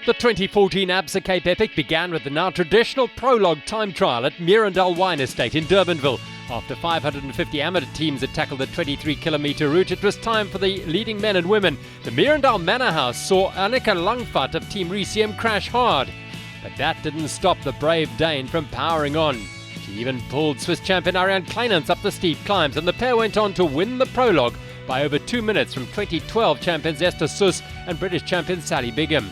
The 2014 Absa Cape Epic began with the now traditional Prologue time trial at Mirandal Wine Estate in Durbanville. After 550 amateur teams had tackled the 23-kilometre route, it was time for the leading men and women. The Mirandal Manor House saw Annika Langvat of Team RCM crash hard. But that didn't stop the brave Dane from powering on. She even pulled Swiss champion Ariane Kleinans up the steep climbs, and the pair went on to win the Prologue by over 2 minutes from 2012 champions Esther Sus and British champion Sally Bigham.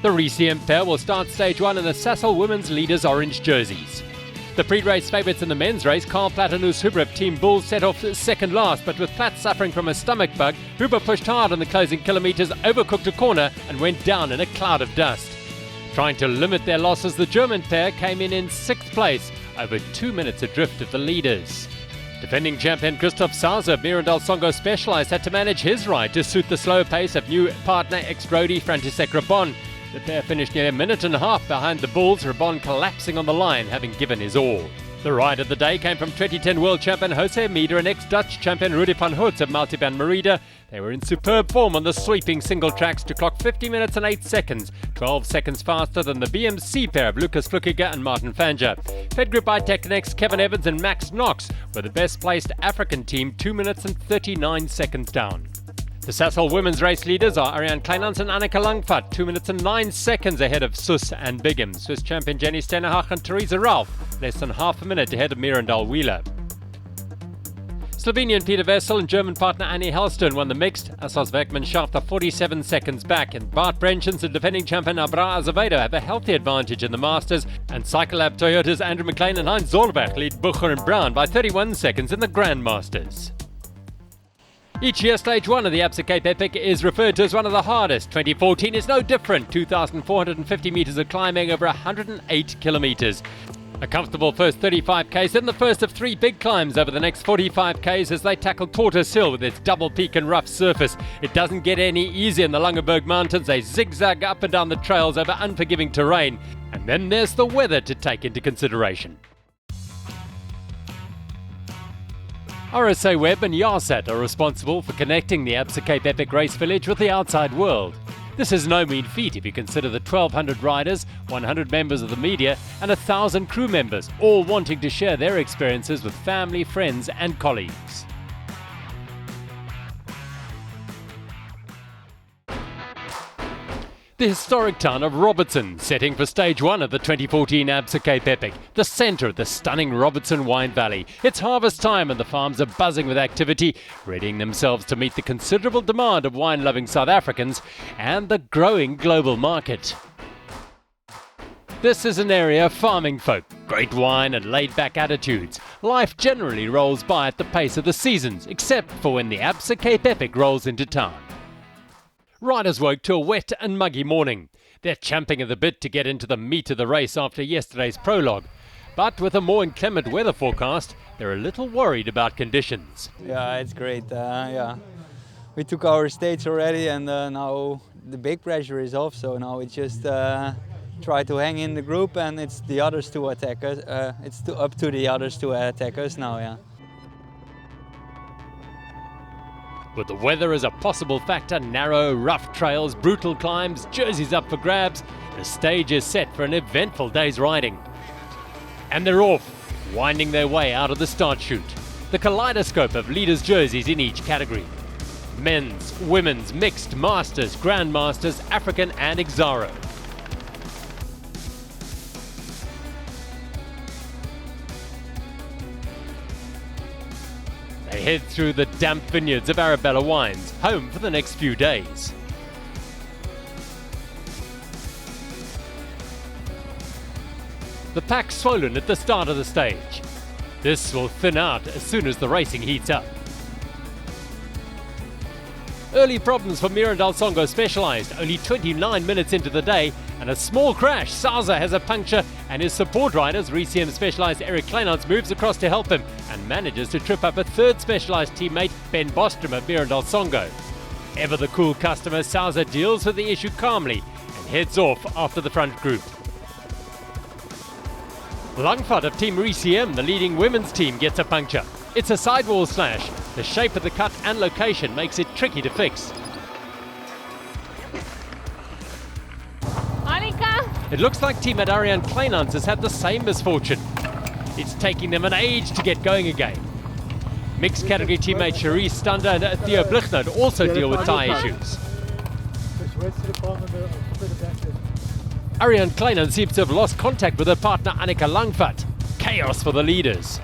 The RCM pair will start stage 1 in the Sasol women's leaders' orange jerseys. The pre-race favourites in the men's race, Karl Platt and Oos Huber of Team Bull, set off second last, but with Platt suffering from a stomach bug, Huber pushed hard on the closing kilometres, overcooked a corner and went down in a cloud of dust. Trying to limit their losses, the German pair came in 6th place, over 2 minutes adrift of the leaders. Defending champion Christoph Sauser, Mirandal Songo Specialized, had to manage his ride to suit the slow pace of new partner ex-roadie František Rabon. The pair finished nearly a minute and a half behind the Bulls, Rabon collapsing on the line, having given his all. The ride of the day came from 2010 world champion Jose Meeder and ex-Dutch champion Rudy van Hoots of Multiban Merida. They were in superb form on the sweeping single tracks to clock 50 minutes and 8 seconds, 12 seconds faster than the BMC pair of Lucas Flukiger and Martin Fanger. Fed Group Technex, Kevin Evans and Max Knox were the best placed African team, 2 minutes and 39 seconds down. The Sasol women's race leaders are Ariane Kleinans and Annika Langvat, 2 minutes and 9 seconds ahead of Sus and Bigham. Swiss champion Jenny Stenehach and Theresa Ralph, less than half a minute ahead of Mirandal Wheeler. Slovenian Peter Wessel and German partner Annie Hellstern won the mixed. Assos Werkmannschaft are 47 seconds back, and Bart Brenchens and defending champion Abra Azevedo have a healthy advantage in the Masters, and Cyclelab Toyota's Andrew McLean and Heinz Zollberg lead Bucher and Brown by 31 seconds in the Grandmasters. Each year, stage 1 of the Absa Cape Epic is referred to as one of the hardest. 2014 is no different, 2,450 metres of climbing over 108 kilometres. A comfortable first 35k's, then the first of 3 big climbs over the next 45k's as they tackle Tortoise Hill with its double peak and rough surface. It doesn't get any easier in the Langeberg Mountains. They zigzag up and down the trails over unforgiving terrain. And then there's the weather to take into consideration. RSA Web and Yarsat are responsible for connecting the Absa Cape Epic Race Village with the outside world. This is no mean feat if you consider the 1,200 riders, 100 members of the media and 1,000 crew members, all wanting to share their experiences with family, friends and colleagues. The historic town of Robertson, setting for stage 1 of the 2014 Absa Cape Epic, the centre of the stunning Robertson wine valley. It's harvest time and the farms are buzzing with activity, readying themselves to meet the considerable demand of wine-loving South Africans and the growing global market. This is an area of farming folk, great wine and laid-back attitudes. Life generally rolls by at the pace of the seasons, except for when the Absa Cape Epic rolls into town. Riders woke to a wet and muggy morning. They're champing at the bit to get into the meat of the race after yesterday's prologue. But with a more inclement weather forecast, they're a little worried about conditions. Yeah, it's great. We took our stage already and now the big pressure is off. So now we just try to hang in the group and it's the others to attack us. It's up to the others to attack us now, yeah. With the weather as a possible factor, narrow, rough trails, brutal climbs, jerseys up for grabs, the stage is set for an eventful day's riding. And they're off, winding their way out of the start chute. The kaleidoscope of leaders' jerseys in each category. Men's, women's, mixed, masters, grandmasters, African and Exaro. They head through the damp vineyards of Arabella Wines, home for the next few days. The pack swollen at the start of the stage. This will thin out as soon as the racing heats up. Early problems for Mirandal Songo Specialized, only 29 minutes into the day, and a small crash. Sauser has a puncture and his support riders, RCM Specialized Eric Kleinans, moves across to help him and manages to trip up a third Specialized teammate, Ben Bostrom of Mirandal Songo. Ever the cool customer, Sauser deals with the issue calmly and heads off after the front group. Langvat of Team RCM, the leading women's team, gets a puncture. It's a sidewall slash. The shape of the cut and location makes it tricky to fix. It looks like teammate Ariane Kleinans has had the same misfortune. It's taking them an age to get going again. Mixed category teammate Cherise Stander and Theo Blichner also deal with tyre issues. Ariane Kleinans seems to have lost contact with her partner Annika Langvat. Chaos for the leaders.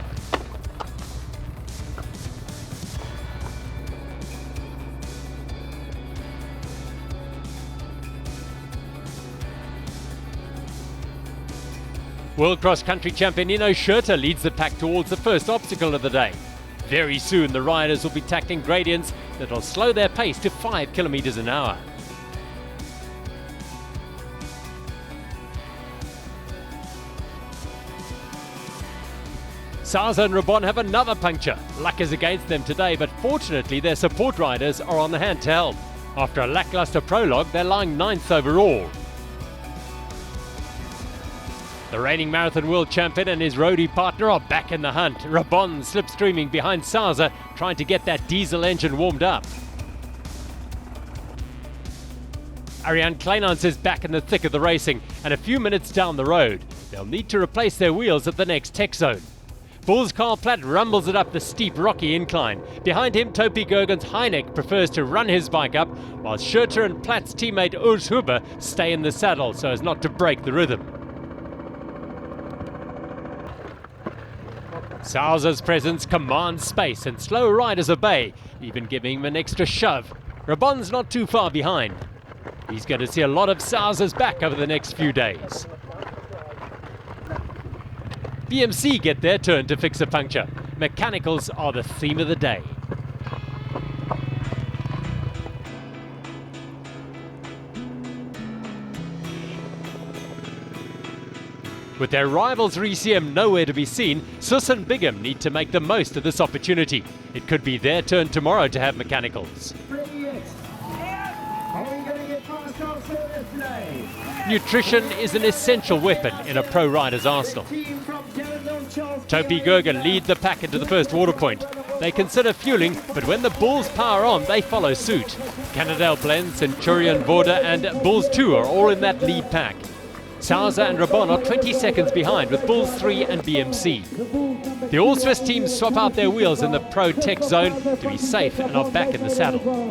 World cross-country champion Nino Schurter leads the pack towards the first obstacle of the day. Very soon the riders will be tackling gradients that will slow their pace to 5 kilometers an hour. Sauser and Rabon have another puncture. Luck is against them today, but fortunately their support riders are on the hand to help. After a lackluster prologue, they're lying 9th overall. The reigning marathon world champion and his roadie partner are back in the hunt. Rabon slipstreaming behind Sauser, trying to get that diesel engine warmed up. Ariane Kleinans is back in the thick of the racing, and a few minutes down the road, they'll need to replace their wheels at the next tech zone. Bull's Carl Platt rumbles it up the steep rocky incline. Behind him, Topi Gergen's Heineck prefers to run his bike up, while Schurter and Platt's teammate Urs Huber stay in the saddle so as not to break the rhythm. Sauser's presence commands space and slow riders obey, even giving him an extra shove. Rabon's not too far behind. He's going to see a lot of Sauser's back over the next few days. BMC get their turn to fix a puncture. Mechanicals are the theme of the day. With their rivals RCM nowhere to be seen, Sus and Bigham need to make the most of this opportunity. It could be their turn tomorrow to have mechanicals. Nutrition is an essential weapon in a pro rider's arsenal. Topi Gergen lead the pack into the first water point. They consider fueling, but when the Bulls power on, they follow suit. Cannondale Blend, Centurion, Vorder and Bulls 2 are all in that lead pack. Sauser and Rabon are 20 seconds behind with Bulls 3 and BMC. The all-Swiss teams swap out their wheels in the Pro Tech zone to be safe and are back in the saddle.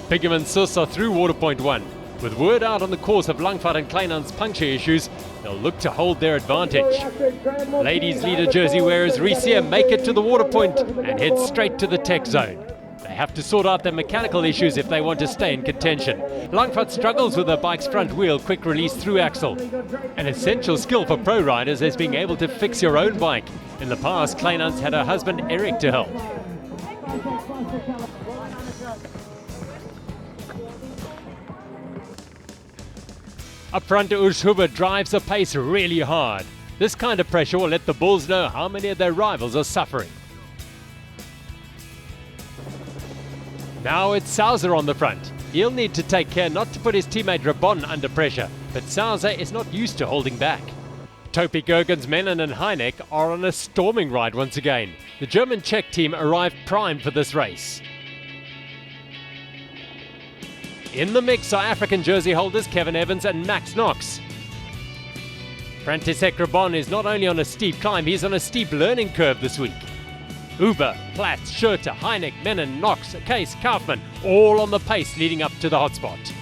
Bigham and Sus are through water point 1. With word out on the course of Langvaart and Kleinans' puncture issues, they'll look to hold their advantage. Ladies leader jersey wearers RCM make it to the water point and head straight to the tech zone. They have to sort out their mechanical issues if they want to stay in contention. Langvaart struggles with her bike's front wheel quick release through axle. An essential skill for pro riders is being able to fix your own bike. In the past, Kleinans had her husband Eric to help. Up front, Urs Huber drives the pace really hard. This kind of pressure will let the Bulls know how many of their rivals are suffering. Now it's Sauser on the front. He'll need to take care not to put his teammate Rabon under pressure, but Sauser is not used to holding back. Topi Gergen's Menon and Heineck are on a storming ride once again. The German-Czech team arrived primed for this race. In the mix are African jersey holders Kevin Evans and Max Knox. František Rabon is not only on a steep climb, he's on a steep learning curve this week. Huber, Platt, Schurter, Heineck, Menon, Knox, Case, Kaufmann, all on the pace leading up to the hotspot.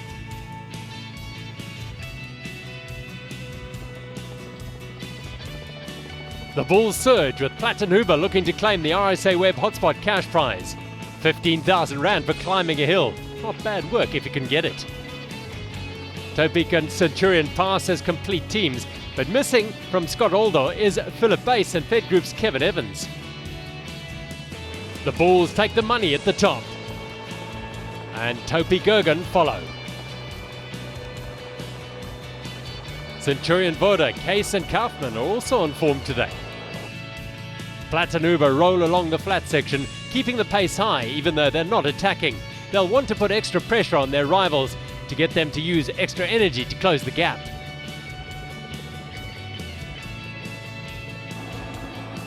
The Bulls surge with Platt and Huber looking to claim the RSA Web Hotspot cash prize. 15,000 Rand for climbing a hill. Not bad work if you can get it. Topik and Centurion pass as complete teams, but missing from Scott Aldo is Philip Bass and Fed Group's Kevin Evans. The Bulls take the money at the top, and Topi Gergen follow. Centurion Voda, Case and Kaufmann are also on form today. Platt and Huber roll along the flat section, keeping the pace high even though they're not attacking. They'll want to put extra pressure on their rivals to get them to use extra energy to close the gap.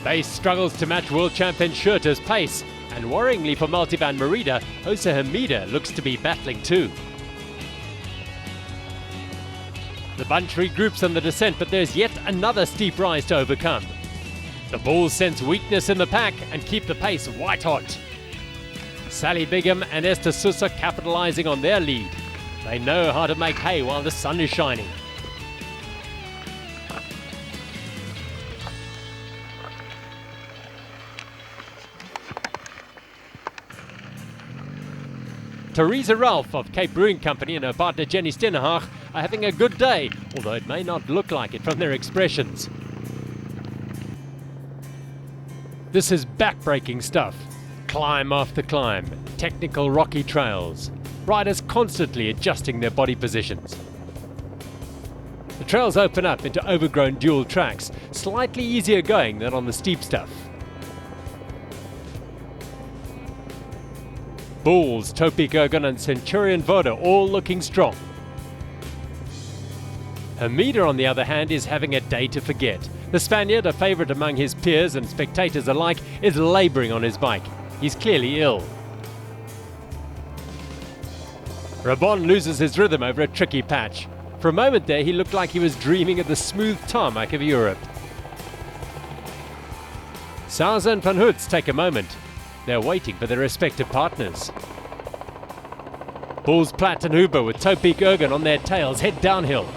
Bass struggles to match world champion Schurter's pace, and worryingly for Multivan Merida, Jose Hamida looks to be battling too. The bunch regroups on the descent, but there's yet another steep rise to overcome. The Bulls sense weakness in the pack and keep the pace white hot. Sally Bigham and Esther Sousa capitalizing on their lead. They know how to make hay while the sun is shining. Theresa Ralph of Cape Brewing Company and her partner Jenny Stenenhaag are having a good day, although it may not look like it from their expressions. This is back-breaking stuff. Climb after climb, technical rocky trails, riders constantly adjusting their body positions. The trails open up into overgrown dual tracks, slightly easier going than on the steep stuff. Bulls, Topi Gergen and Centurion Voda all looking strong. Hamida, on the other hand, is having a day to forget. The Spaniard, a favourite among his peers and spectators alike, is labouring on his bike. He's clearly ill. Rabon loses his rhythm over a tricky patch. For a moment there, he looked like he was dreaming of the smooth tarmac of Europe. Sousa and Van Hoots take a moment. They're waiting for their respective partners. Bulls Platt and Huber with Topi Gergen on their tails head downhill.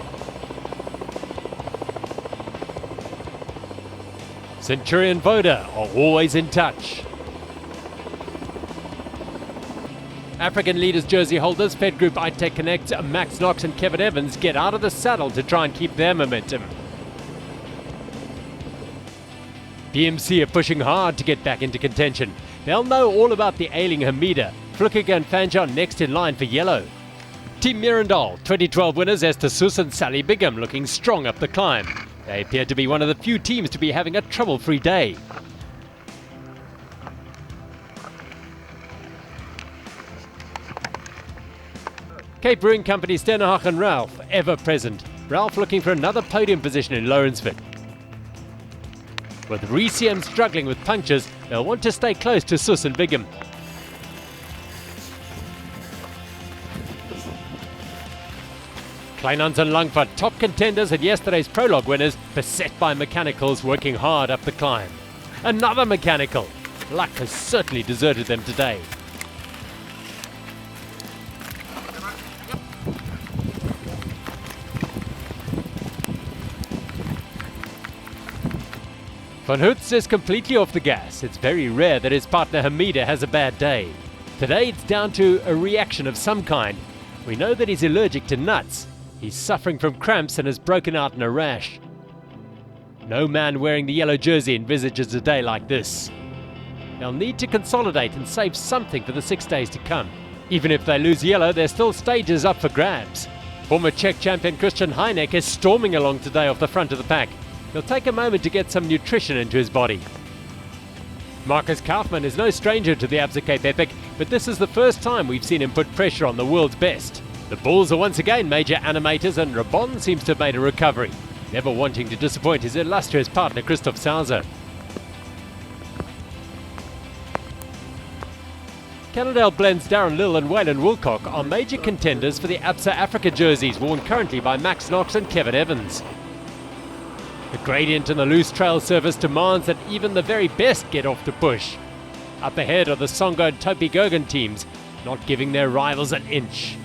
Centurion Voda are always in touch. African leaders jersey holders, Fed Group iTech Connect, Max Knox and Kevin Evans get out of the saddle to try and keep their momentum. BMC are pushing hard to get back into contention. They'll know all about the ailing Hamida. Flukiger and Fanjar next in line for yellow. Team Mirandal, 2012 winners Esther Sousa and Sally Bigham looking strong up the climb. They appear to be one of the few teams to be having a trouble-free day. Cape Brewing Company Stenenhaag and Ralph ever present. Ralph looking for another podium position in Lawrenceford. With Riciem struggling with punctures, they'll want to stay close to Sus and Bigham. Kleinhans and Langford, top contenders and yesterday's Prologue winners, beset by mechanicals working hard up the climb. Another mechanical. Luck has certainly deserted them today. Van Hoots is completely off the gas. It's very rare that his partner Hamida has a bad day. Today it's down to a reaction of some kind. We know that he's allergic to nuts. He's suffering from cramps and has broken out in a rash. No man wearing the yellow jersey envisages a day like this. They'll need to consolidate and save something for the 6 days to come. Even if they lose yellow, there's still stages up for grabs. Former Czech champion Christian Heineck is storming along today off the front of the pack. He'll take a moment to get some nutrition into his body. Marcus Kaufmann is no stranger to the Absa Cape Epic, but this is the first time we've seen him put pressure on the world's best. The Bulls are once again major animators and Rabon seems to have made a recovery, never wanting to disappoint his illustrious partner Christoph Sousa. Cannondale Blends Darren Lill and Waylon Wilcock are major contenders for the Absa Africa jerseys worn currently by Max Knox and Kevin Evans. The gradient in the loose trail surface demands that even the very best get off the push. Up ahead are the Songo and Topi Gergen teams, not giving their rivals an inch.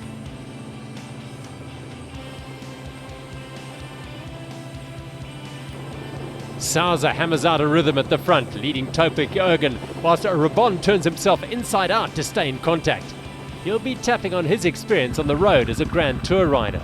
Sousa hammers out a rhythm at the front, leading Topi Gergen, whilst Rabon turns himself inside out to stay in contact. He'll be tapping on his experience on the road as a Grand Tour rider.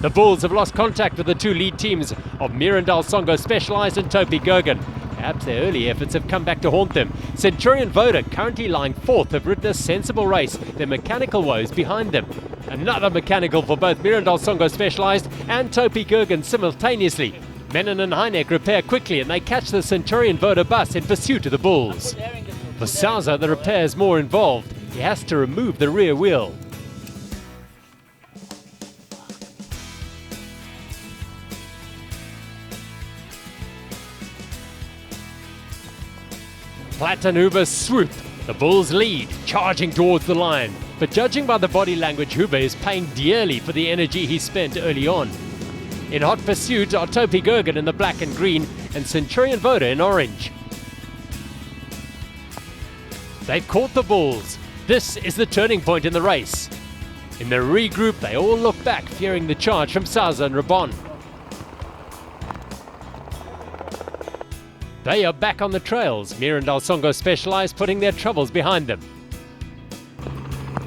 The Bulls have lost contact with the two lead teams of Mirandal Songo Specialized and Topi Gergen. Perhaps their early efforts have come back to haunt them. Centurion Voda, currently lying fourth, have ridden a sensible race, their mechanical woes behind them. Another mechanical for both Mirandal Songo Specialized and Topi Gergen simultaneously. Menon and Heineck repair quickly and they catch the Centurion Voda bus in pursuit of the Bulls. For Sousa, the repair is more involved. He has to remove the rear wheel. Platt and Huber swoop. The Bulls lead, charging towards the line. But judging by the body language, Huber is paying dearly for the energy he spent early on. In hot pursuit are Topi Gergen in the black and green and Centurion Voda in orange. They've caught the bulls. This is the turning point in the race. In the regroup, they all look back, fearing the charge from Sauza and Rabon. They are back on the trails, Mirandal Songo Specialized putting their troubles behind them.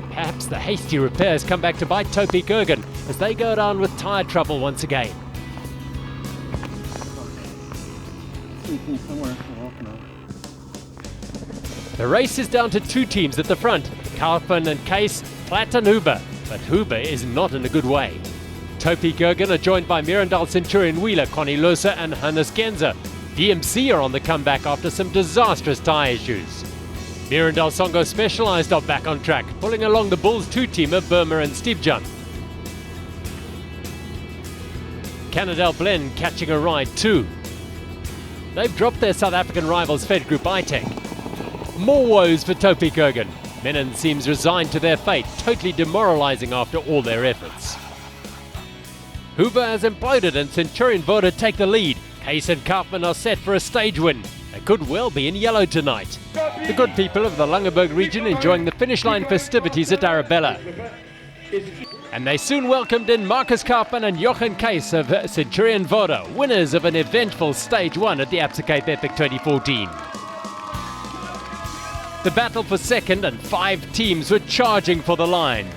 Perhaps the hasty repairs come back to bite Topi Gergen as they go down with tyre trouble once again. The race is down to two teams at the front, Kaufmann and Case, Platt and Huber, but Huber is not in a good way. Topi Gergen are joined by Mirandal Centurion Wheeler, Connie Loser and Hannes Genzer. DMC are on the comeback after some disastrous tyre issues. Mirandal Songo Specialized are back on track, pulling along the Bulls two-teamer Burma and Stevjan. Canadel Blend catching a ride too. They've dropped their South African rivals Fed Group iTech. More woes for Topi Gergen. Menon seems resigned to their fate, totally demoralizing after all their efforts. Huber has imploded and Centurion Voda take the lead. Case and Kaufmann are set for a stage win. They could well be in yellow tonight. The good people of the Langeberg region enjoying the finish line festivities at Arabella. And they soon welcomed in Marcus Kaufmann and Jochen Case of Centurion Voda, winners of an eventful stage 1 at the Absa Cape Epic 2014. The battle for second and 5 teams were charging for the line.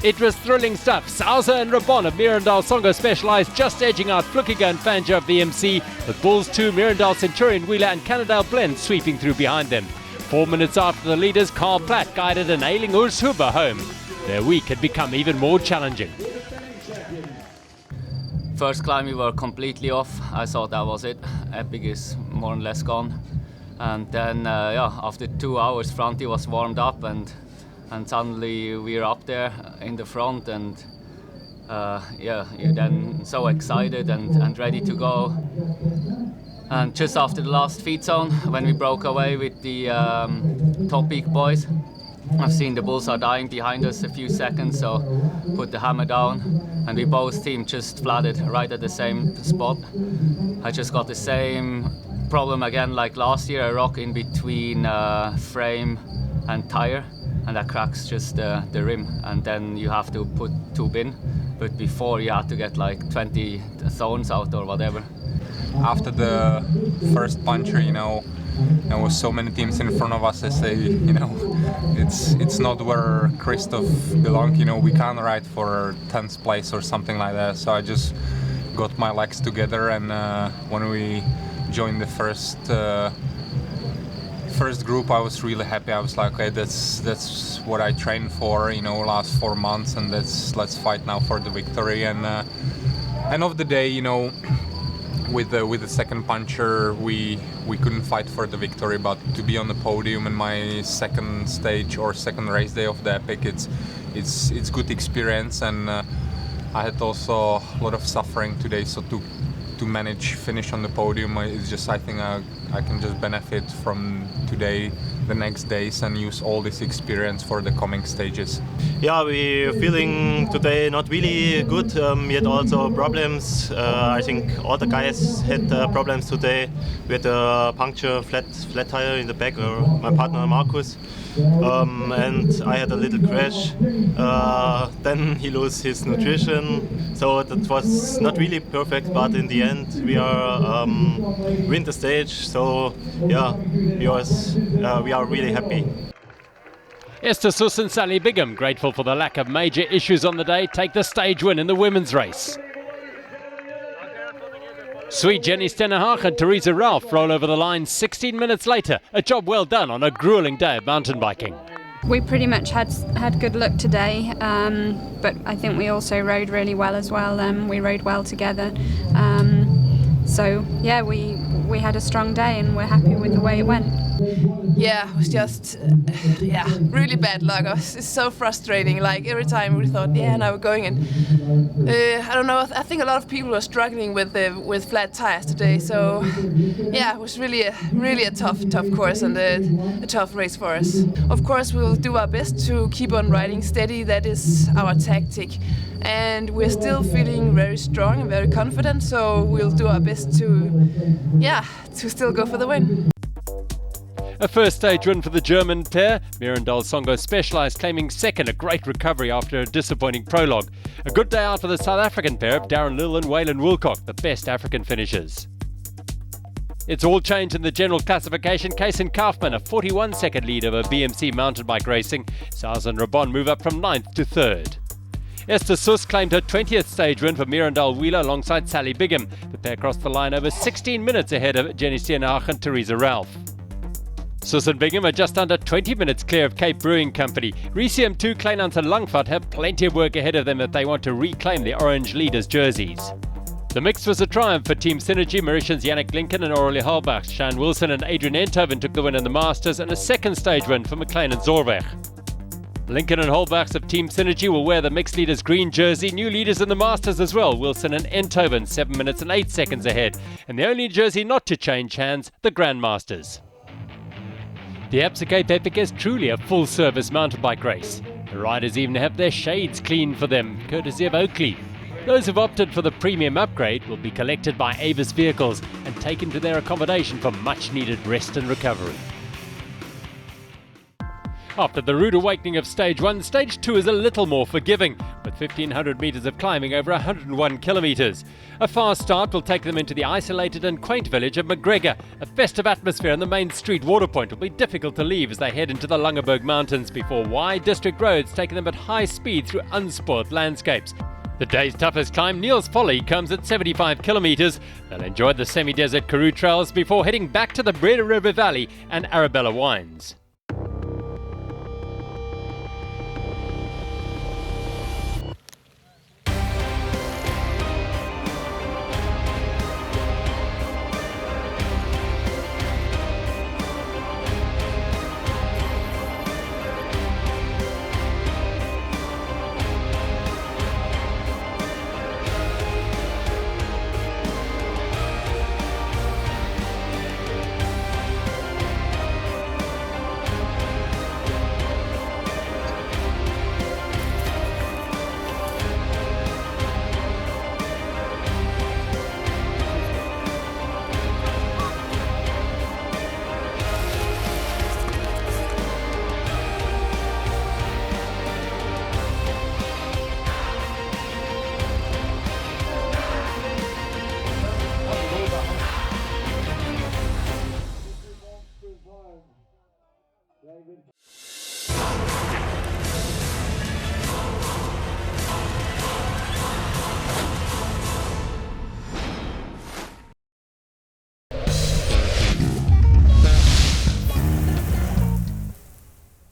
It was thrilling stuff. Sauza and Rabon of Mirandal Songo Specialized just edging out Flukiger and Fanja of the MC, with Bulls 2, Mirandal Centurion Wheeler and Canadel Blend sweeping through behind them. 4 minutes after the leaders, Carl Platt guided an ailing Urs Huber home. Their week had become even more challenging. First climb we were completely off. I thought that was it. Epic is more or less gone. And then after 2 hours Franti was warmed up and suddenly we're up there in the front and you're then so excited and ready to go. And just after the last feed zone, when we broke away with the top peak boys, I've seen the bulls are dying behind us a few seconds, so put the hammer down and we both team just flooded right at the same spot. I just got the same problem again like last year, a rock in between frame and tire, and that cracks just the rim, and then you have to put tube in. But before you had to get like 20 thorns out or whatever. After the first puncture, there was so many teams in front of us. I say, it's not where Christoph belonged. We can't ride for 10th place or something like that. So I just got my legs together, and when we joined the first group, I was really happy. I was like, okay, that's what I trained for, last 4 months, and let's fight now for the victory. And end of the day, with the second puncture, we couldn't fight for the victory, but to be on the podium in my second stage or second race day of the Epic, it's good experience. And I had also a lot of suffering today, so to manage finish on the podium, it's just, I think I can just benefit from today, the next days, and use all this experience for the coming stages. Yeah, we're feeling today not really good, yet also problems. I think all the guys had problems today. We had a puncture, flat tire in the back, my partner Marcus, and I had a little crash. Then he lost his nutrition, so that was not really perfect, but in the end we are win the stage, so yeah, we are really happy. Esther Suss and Sally Bigham, grateful for the lack of major issues on the day, take the stage win in the women's race. Sweet Jenny Stennerhach and Teresa Ralph roll over the line 16 minutes later. A job well done on a grueling day of mountain biking. We pretty much had good luck today, but I think we also rode really well as well. We rode well together. So yeah, we had a strong day and we're happy with the way it went. it was just really bad luck. It's so frustrating. Like every time we thought, now we're going, and I don't know. I think a lot of people were struggling with flat tires today. So it was really a tough course and a tough race for us. Of course, we'll do our best to keep on riding steady. That is our tactic, and we're still feeling very strong and very confident. So we'll do our best to still go for the win. A first stage win for the German pair. Mirandal Songo Specialized claiming second, a great recovery after a disappointing prologue. A good day out for the South African pair of Darren Lill and Waylon Woolcock, the best African finishers. It's all changed in the general classification. Kaysen Kaufman, a 41-second lead over BMC mountain bike racing. Saz and Rabon move up from 9th to 3rd. Esther Suss claimed her 20th stage win for Mirandal Wheeler alongside Sally Bigham. The pair crossed the line over 16 minutes ahead of Jenny Steenhaag and Theresa Ralph. Suss and Bigham are just under 20 minutes clear of Cape Brewing Company. Recium 2, Kleinans and Langvaart have plenty of work ahead of them if they want to reclaim the orange leaders' jerseys. The mix was a triumph for Team Synergy. Mauritians Yannick Lincoln and Aurelie Halbach. Shan Wilson and Adrian Enthoven took the win in the Masters, and a second stage win for McLean and Zorweg. Lincoln and Halbachs of Team Synergy will wear the mixed leaders' green jersey. New leaders in the Masters as well. Wilson and Enthoven 7 minutes and 8 seconds ahead. And the only jersey not to change hands, the Grandmasters. The Absa Cape Epic is truly a full-service mountain bike race. The riders even have their shades cleaned for them, courtesy of Oakley. Those who've opted for the premium upgrade will be collected by Avis Vehicles and taken to their accommodation for much-needed rest and recovery. After the rude awakening of Stage 1, Stage 2 is a little more forgiving, with 1,500 metres of climbing over 101 kilometres. A fast start will take them into the isolated and quaint village of McGregor. A festive atmosphere on the main street Waterpoint will be difficult to leave as they head into the Langeberg Mountains before wide district roads take them at high speed through unspoilt landscapes. The day's toughest climb, Niels Folly, comes at 75 kilometres. They'll enjoy the semi-desert Karoo trails before heading back to the Breda River Valley and Arabella Wines.